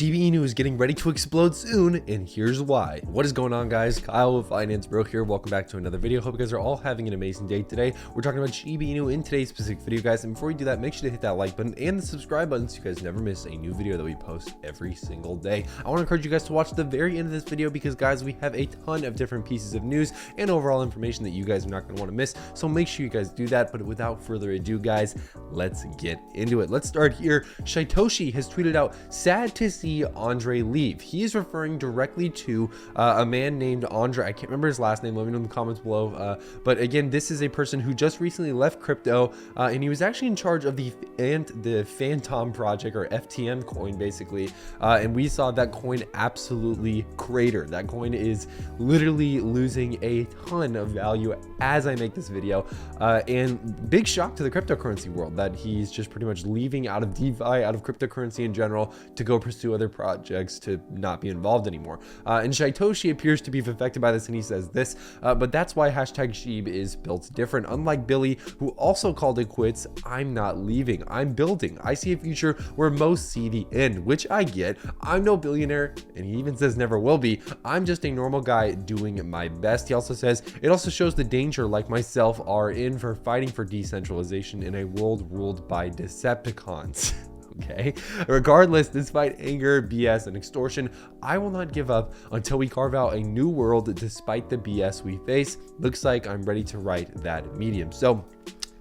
Shiba Inu is getting ready to explode soon, and here's why. What is going on, guys? Kyle with Finance Bro here. Welcome back to another video. Hope you guys are all having an amazing day today. We're talking about Shiba Inu in today's specific video, guys. And before we do that, make sure to hit that like button and the subscribe button so you guys never miss a new video that we post every single day. I want to encourage you guys to watch the very end of this video because, guys, we have a ton of different pieces of news and overall information that you guys are not going to want to miss. So make sure you guys do that. But without further ado, guys, let's get into it. Let's start here. Shytoshi has tweeted out, "Sad to see Andre leave." He is referring directly to a man named Andre. I can't remember his last name. Let me know in the comments below. But again, this is a person who just recently left crypto, and he was actually in charge of the Phantom project, or FTM coin, basically. And we saw that coin absolutely crater. That coin is literally losing a ton of value as I make this video. And big shock to the cryptocurrency world that he's just pretty much leaving out of DeFi, out of cryptocurrency in general, to go pursue other projects, to not be involved anymore. And Shytoshi appears to be affected by this, and he says this, but that's why hashtag Shib is built different. Unlike Billy, who also called it quits, I'm not leaving, I'm building. I see a future where most see the end, which I get. I'm no billionaire, and he even says never will be. I'm just a normal guy doing my best. He also says, it also shows the danger like myself are in for fighting for decentralization in a world ruled by Decepticons. Okay, regardless, despite anger, BS, and extortion, I will not give up until we carve out a new world despite the BS we face. Looks like I'm ready to write that medium. So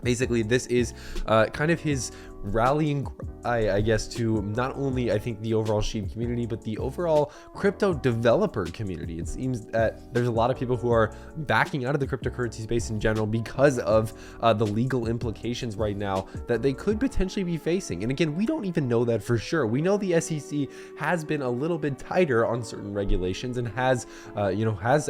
basically, this is kind of his rallying cry, I guess, to not only, I think, the overall Shib community, but the overall crypto developer community. It seems that there's a lot of people who are backing out of the cryptocurrency space in general because of the legal implications right now that they could potentially be facing. And again, we don't even know that for sure. We know the SEC has been a little bit tighter on certain regulations and has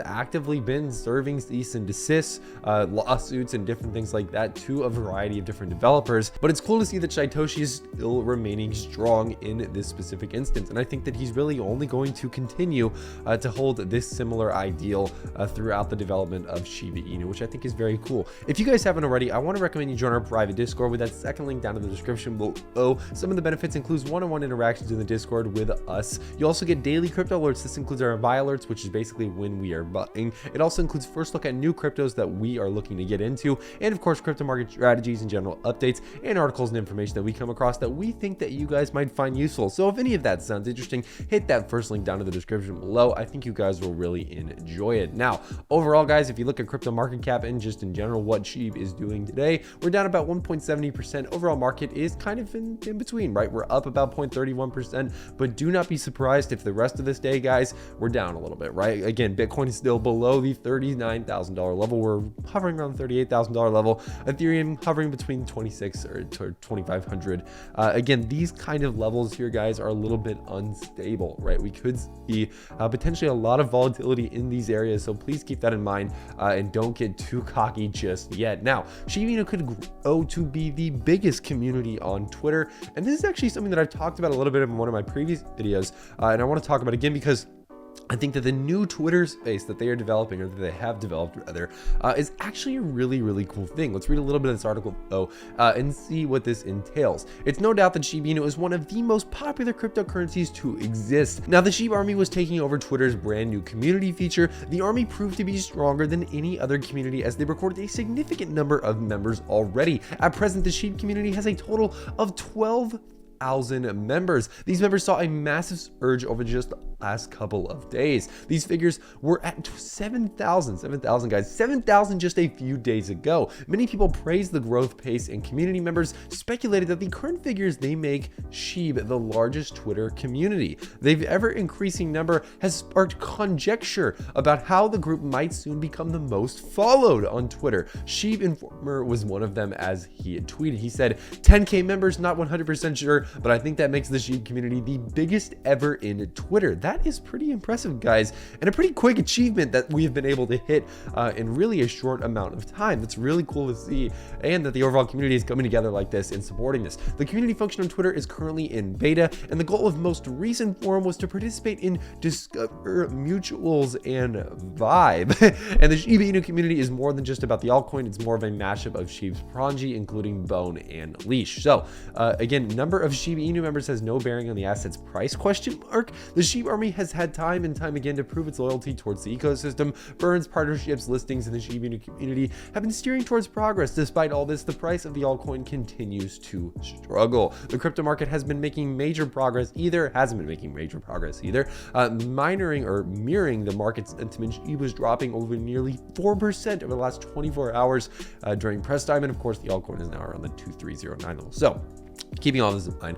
actively been serving cease and desist lawsuits and different things like that to a variety of different developers. But it's cool to see that Shytoshi is still remaining strong in this specific instance, and I think that he's really only going to continue to hold this similar ideal throughout the development of Shiba Inu, which I think is very cool. If you guys haven't already, I want to recommend you join our private Discord with that second link down in the description below. Some of the benefits includes one-on-one interactions in the Discord with us. You also get daily crypto alerts. This includes our buy alerts, which is basically when we are buying. It also includes first look at new cryptos that we are looking to get into, and of course crypto market strategies and general updates and articles and information that we come across that we think that you guys might find useful. So if any of that sounds interesting, hit that first link down in the description below. I think you guys will really enjoy it. Now, overall, guys, if you look at crypto market cap and just in general what Shib is doing today, we're down about 1.70%. Overall market is kind of in between, right? We're up about 0.31%, but do not be surprised if the rest of this day, guys, we're down a little bit, right? Again, Bitcoin is still below the $39,000 level. We're hovering around the $38,000 level. Ethereum hovering between 26 or 2,500. Again, these kind of levels here, guys, are a little bit unstable, right? We could see potentially a lot of volatility in these areas, so please keep that in mind and don't get too cocky just yet. Now, Shiba Inu could grow to be the biggest community on Twitter, and this is actually something that I've talked about a little bit in one of my previous videos, and I want to talk about again because I think that the new Twitter space that they are developing, or that they have developed rather, is actually a really, really cool thing. Let's read a little bit of this article though and see what this entails. It's no doubt that Shiba Inu is one of the most popular cryptocurrencies to exist. Now, the Shib Army was taking over Twitter's brand new community feature. The army proved to be stronger than any other community as they recorded a significant number of members already. At present, the Shib community has a total of 12,000 members. These members saw a massive surge over just the last couple of days. These figures were at 7,000 guys, 7,000 just a few days ago. Many people praised the growth pace, and community members speculated that the current figures they make Shib the largest Twitter community. The ever increasing number has sparked conjecture about how the group might soon become the most followed on Twitter. Shib Informer was one of them, as he had tweeted. He said, 10K members, not 100% sure, but I think that makes the Shib community the biggest ever in Twitter. that is pretty impressive, guys, and a pretty quick achievement that we've been able to hit in really a short amount of time. That's really cool to see, and that the overall community is coming together like this and supporting this. The community function on Twitter is currently in beta, and the goal of most recent forum was to participate in Discover Mutuals and Vibe. And the Shiba Inu community is more than just about the altcoin, it's more of a mashup of Shib's progeny, including Bone and Leash. So again, number of Shiba Inu members has no bearing on the asset's price, question mark. The Shib army has had time and time again to prove its loyalty towards the ecosystem. Burns, partnerships, listings in the Shiba Inu community have been steering towards progress. Despite all this, the price of the altcoin continues to struggle. The crypto market has been making major progress hasn't been making major progress either. Mirroring the market's sentiment, Shib was dropping over nearly 4% over the last 24 hours during press time, and of course the altcoin is now around the 2309 level. So keeping all this in mind,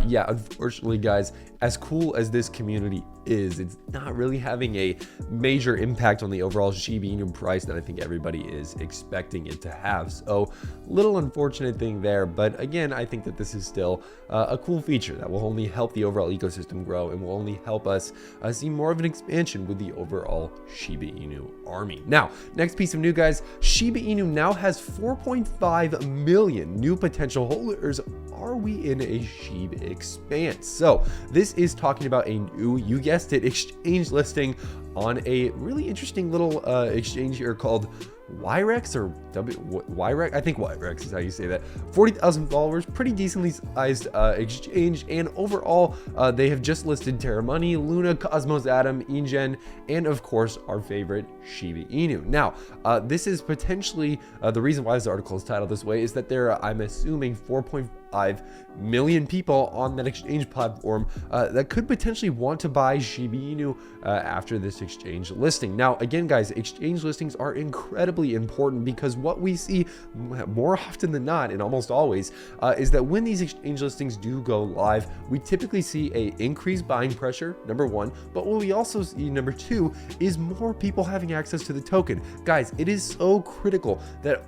yeah, unfortunately, guys, as cool as this community is, it's not really having a major impact on the overall Shiba Inu price that I think everybody is expecting it to have. So little unfortunate thing there, but again, I think that this is still a cool feature that will only help the overall ecosystem grow and will only help us see more of an expansion with the overall Shiba Inu army. Now, next piece of news, guys, Shiba Inu now has 4.5 million new potential holders. Are we in a Shib expanse? So this is talking about a new, you guessed it, exchange listing on a really interesting little exchange here called Yrex or Yrex. I think Yrex is how you say that. 40,000 followers, pretty decently sized exchange, and overall they have just listed Terra Money, Luna, Cosmos, Atom, Ingen, and of course our favorite Shiba Inu. Now this is potentially the reason why this article is titled this way is that there are, I'm assuming, 4.5 million people on that exchange platform that could potentially want to buy Shiba Inu after this exchange listing. Now again, guys, exchange listings are incredibly important because what we see more often than not, and almost always, is that when these exchange listings do go live, we typically see a increased buying pressure, number one, but what we also see, number two, is more people having access to the token. Guys, it is so critical that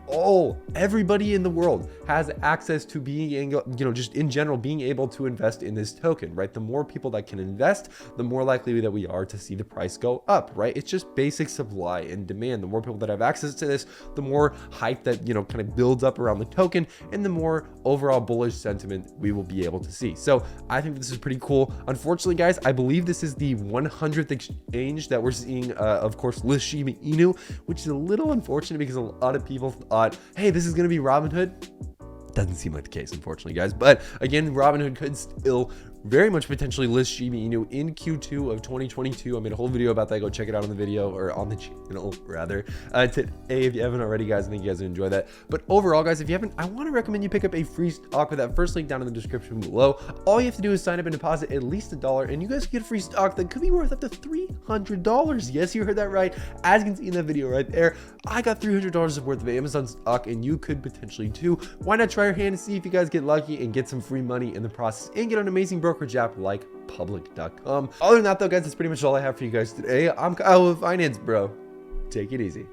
everybody in the world has access to being, just in general, being able to invest in this token, right? The more people that can invest, the more likely that we are to see the price go up, right? It's just basic supply and demand. The more people that have access to this, the more hype that, kind of builds up around the token, and the more overall bullish sentiment we will be able to see. So I think this is pretty cool. Unfortunately, guys, I believe this is the 100th exchange that we're seeing, of course, list Shiba Inu, which is a little unfortunate because a lot of people thought, hey, this is going to be Robinhood. Doesn't seem like the case, unfortunately, guys. But again, Robinhood could still very much potentially list Shiba Inu in Q2 of 2022. I made a whole video about that. Go check it out on the video, or on the channel rather, today if you haven't already, guys. I think you guys will enjoy that. But overall, guys, if you haven't, I want to recommend you pick up a free stock with that first link down in the description below. All you have to do is sign up and deposit at least $1, and you guys can get a free stock that could be worth up to $300. Yes, you heard that right. As you can see in that video right there, I got $300 worth of Amazon stock, and you could potentially too. Why not try your hand and see if you guys get lucky and get some free money in the process and get an amazing brokerage app like public.com. Other than that, though, guys, that's pretty much all I have for you guys today. I'm Kyle with Finance Bro. Take it easy.